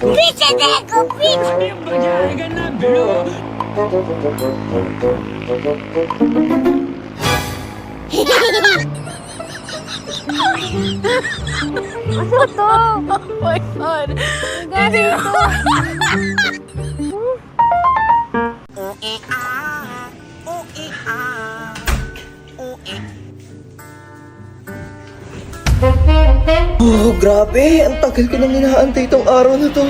Pizza Deco, pizza! Ano to? Oh my God! Galing to. Oh, grabe! Ang tagal ko nang inaantay itong araw na to.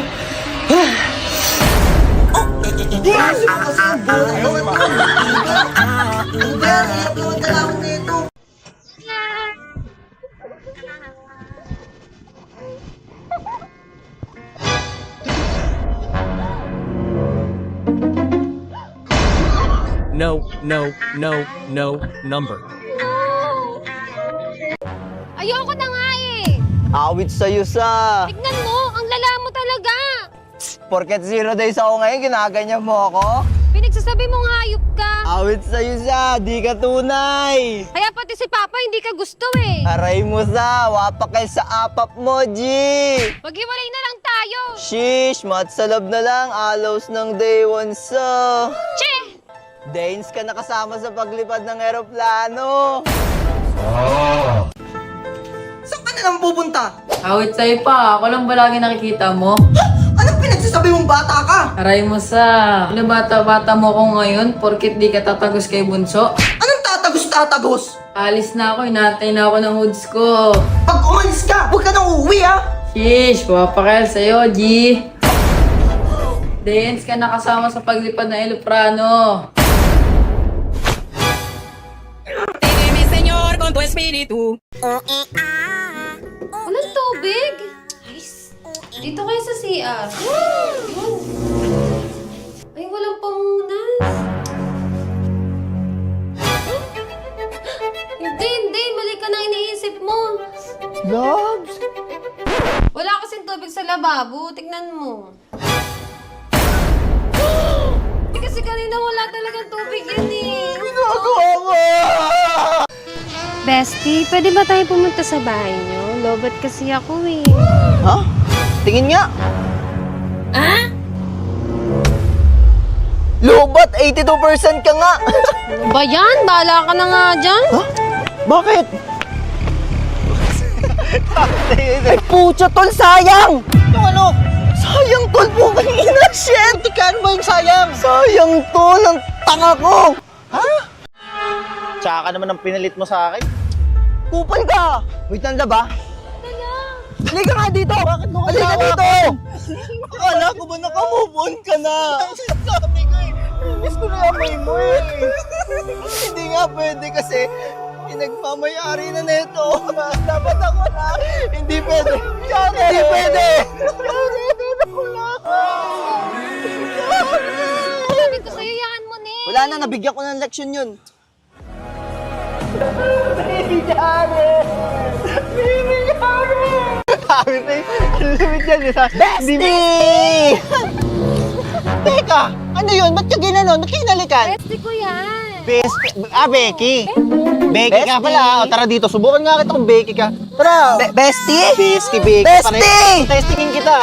No, no, no, no number. Ayoko na nga eh. Awit sa'yo sa... Tignan mo, ang lala mo talaga. Porket 0 days ako ngayon, ginaganyan mo ako? Pinagsasabi mong hayop ka. Awit sa'yo sa, di ka tunay! Kaya pati si Papa hindi ka gusto eh. Aray mo sa, wapakal sa apap mo, G! Maghiwalay na lang tayo. Shish, matsalab na lang, alaws ng day one sa... Che! Danes ka nakasama sa paglipad ng eroplano! Saan ka na naman pupunta? Awit sa'yo pa. Ako lang ba lagi nakikita mo? Anong pinagsasabi mong bata ka? Aray mo sa... Bata-bata mo ko ngayon porkit di ka tatagos kay Bunso. Anong tatagos-tatagos? Alis na ako. Inatay na ako ng hoods ko. Pag umalis ka, huwag ka nang uuwi ha! Shish! Papakal sa'yo, G. Dance ka nakasama sa paglipad ng eroplano. Sígueme, Señor, con tu espíritu. Walang tubig. Nice. Dito kayo sa CR. Ay, walang pamunas. Hindi. Mali ka na iniisip mo. Loves? Wala kasing tubig sa lababo. Tignan mo. Kasi kanina wala talagang tubig yan eh. Ginagawa mo! Bestie, pwede ba tayo pumunta sa bahay niyo? Lobat kasi ako eh. Ha? Tingin nga! Ah? Lobat, 82% ka nga! Ano ba yan? Bahala ka na nga dyan. Ha? Bakit? Ay, pucha tol, sayang! Yung ano? Sayang tol po kanina, shit! Tikano ba yung sayang? Sayang tol, ang tanga ko! Ha? Tsaka naman ang pinalit mo sa akin. Kupal ka! Wait lang ba? Halika nga dito! Bakit mo halika dito! Akala ko ba naka-move on ka na? Sabi ko eh, miss ko na yung amoy mo eh. Hindi nga pwede kasi pinagmamayari na neto. Dapat ako na. Hindi pwede. Hindi pwede. Ako na. Sabi ko sa'yo, yan mo ni. Wala na, nabigyan ko ng leksyon yun. Baby Jared! Baby Jared! Sabi na yun, ang limit yan. Bestie! Teka, ano yun? Ba't ka ginanon? Ba't kinalikan? Bestie ko yan. Becky. Becky ka pala. O, tara dito. Subukan nga kita kung Becky ka. Tara. Bestie? Becky. Bestie! Testingin kita.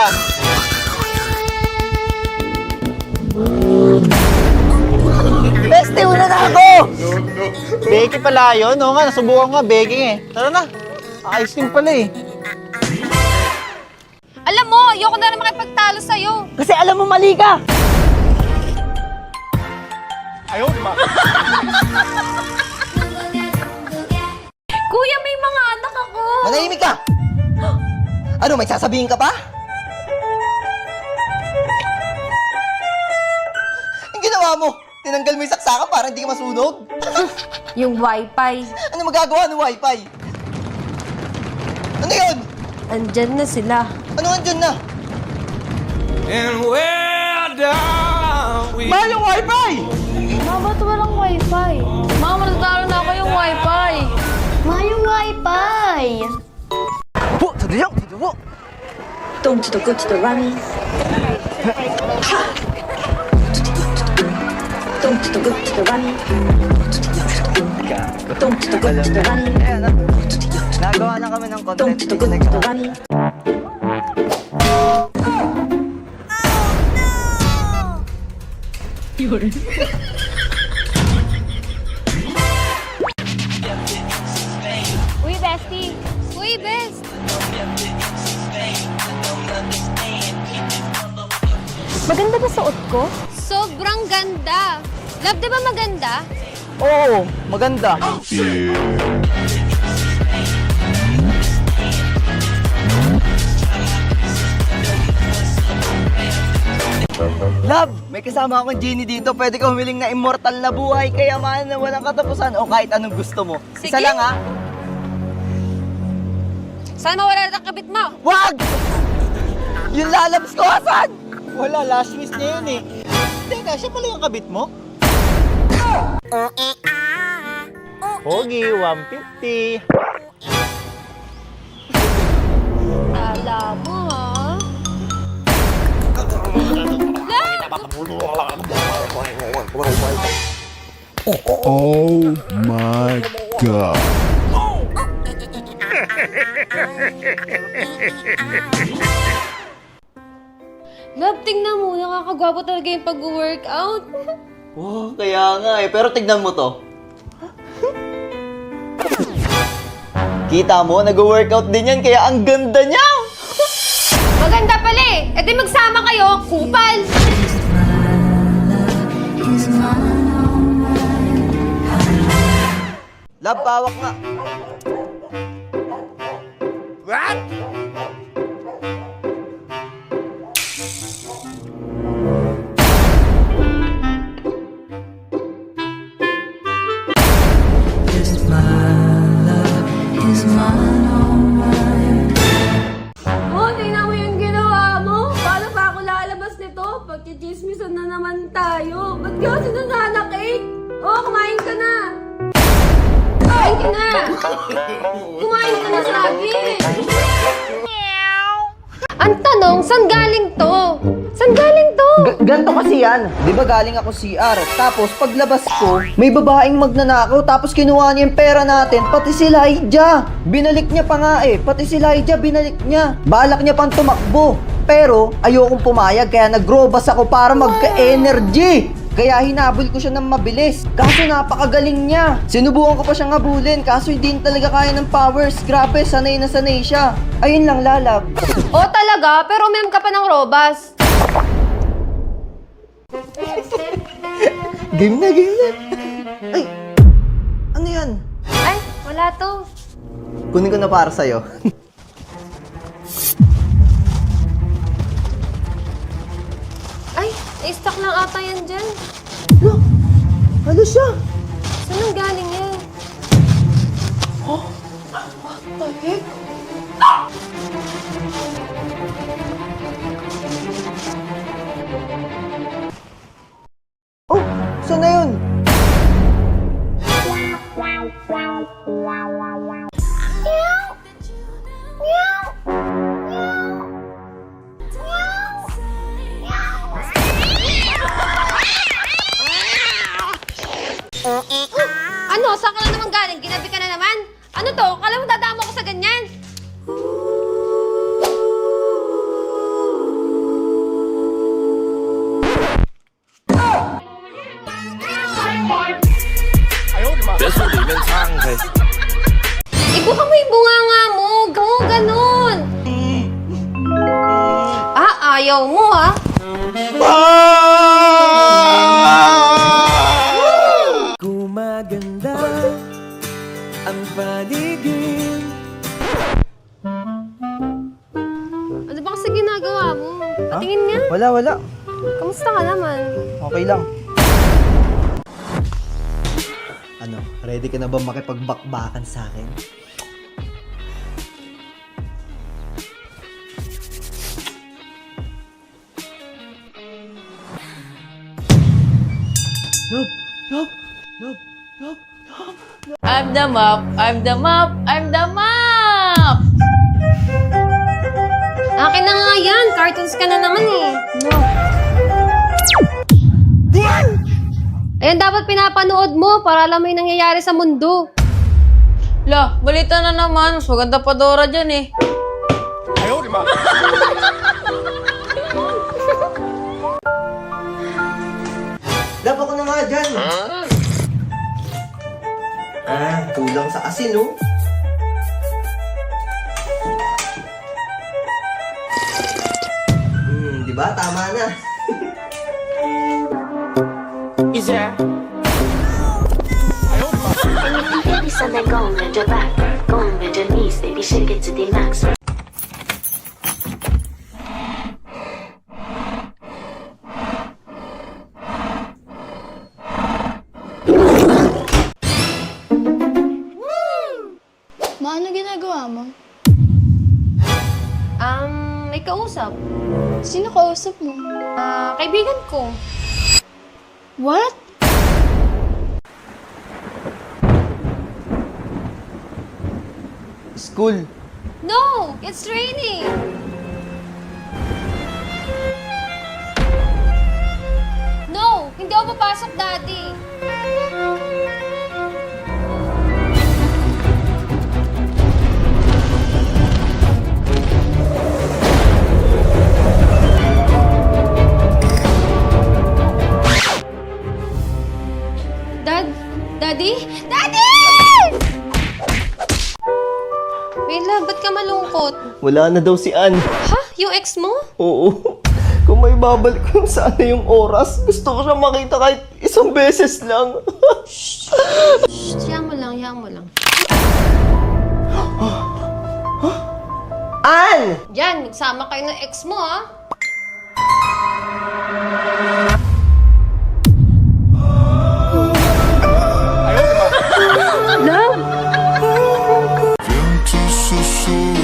Bestie, una na ako! Becky pala yun. Oo nga, nasubukan ko nga. Becky eh. Tara na. Ice cream pala eh. Alam mo, ayoko na rin makipagtalo sa'yo. Kasi alam mo, mali ka! Ayaw, di ba? Kuya, may mga anak ako. Manahimik ka! Ano, may sasabihin ka pa? Ang ginawa mo, tinanggal mo yung saksakan para hindi ka masunog? Yung wifi. Ano magagawa ng wifi? Ano yun? Andyan na sila. Ano andyan na? And where down we Mahal yung wifi! Ma, ba't walang wifi? Ma, malatalo na ako yung wifi. Ma, yung wifi. Po, sadayang, sadayang. Don't to the good to the runny. Don't to the good to the runny. Don't to the good to the runny. Nagawa na kami ng content. Don't to the good to the runny. Uy, bestie. Uy, best. Maganda ba suot ko? Sobrang ganda. Love, di ba maganda? Oo, maganda. Love, may kasama akong genie dito. Pwede ka humiling na immortal na buhay, kayamanan na walang katapusan o kahit anong gusto mo. Isa Sige. lang ha. Saan mawala na kabit mo? Wag! Yung lalabs ko, asan? Wala, last wish niya yun eh. Teka, siya pala yung kabit mo? Pogi, 150. Alam mo, ha? Oh my god. Love, tingnan mo. Nakakagwapo talaga yung pag-workout. Oh, kaya nga eh. Pero tignan mo to. Kita mo, nag-workout din yan, kaya ang ganda niya! Maganda pala eh. E di magsama kayo, kupal. Love, pawak nga. Oh, tingnan mo yung ginawa mo. Paano pa ako lalabas nito? Pagkichismisan na naman tayo. Ba't ka kasi nananakit? Oh, kumain ka na. Kumain ka na. Kumain ka na, sabi. Ang tanong, saan galing to? Saan galing to? Ganto kasi yan. Di ba galing ako CR? Tapos paglabas ko, may babaeng magnanakaw tapos kinuha niya yung pera natin, pati si Lydia. Binalik niya pa nga eh. Pati si Lydia binalik niya. Balak niya pang tumakbo. Pero ayokong pumayag kaya nag-robas ako para magka-energy. Kaya hinabol ko siya ng mabilis. Kaso napakagaling niya. Sinubukan ko pa siyang habulin kaso hindi talaga kaya ng powers. Grabe, sanay na sanay siya. Ayun lang, lalab. Oh, talaga? Pero mem ka pa ng robas. Game na, game na. Ay, ano yan? Ay, wala to. Kunin ko na para sa'yo. Ay, i-stock lang ata yan dyan. Look, ano siya? Saan ang galing yan? Oh, saan na yun? Ano? Saan ka na naman galing? Ginabi ka na naman? Ano to? Kala mo dadamo ko sa ganyan? Ibuka mo yung bunganga mo. Ganun. Ah, ayaw mo ha? Gumaganda ang paligid. Ano ba kasi ginagawa mo? Patingin nga. Wala. Kamusta ka naman? Okay lang. Ano, ready ka na ba makipagbakbakan sa akin? Love. I'm the mop, I'm the mop, I'm the mop! Akin na nga yan. Cartoons ka na naman eh. No. Ayan dapat pinapanood mo para alam mo yung nangyayari sa mundo. La, balita na naman. Mas maganda pa Dora dyan eh. Kulang sa asin, oh. Diba? Tama na. Baby said they're going to the back, going to the knees, baby shake it to the max. Ma, ano ginagawa mo? May kausap. Sino kausap mo? Kaibigan ko. What? School. No! It's raining! No! Hindi ako papasok, Daddy! Daddy? Daddy! Wait lang, ba't ka malungkot? Wala na daw si Ann. Ha? Yung ex mo? Oo. Kung may babalik kung sana yung oras, gusto ko siya makita kahit isang beses lang. Shh, hiyang mo lang, hiyang mo lang. Ann! Yan, magsama kayo ng ex mo, ha?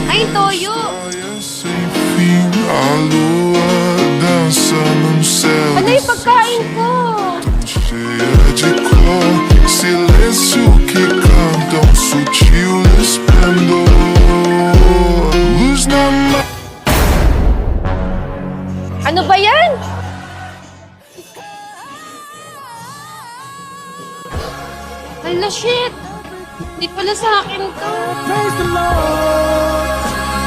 Ay, Toyo! Ano yung pagkain ko? Silêncio que canta um sutil esplendor. Luz na Ano ba yan? Hala, shit! Hindi pala sa akin to. Praise the Lord.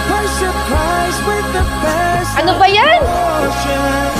Worship Christ with the best Ano ba yan? devotion.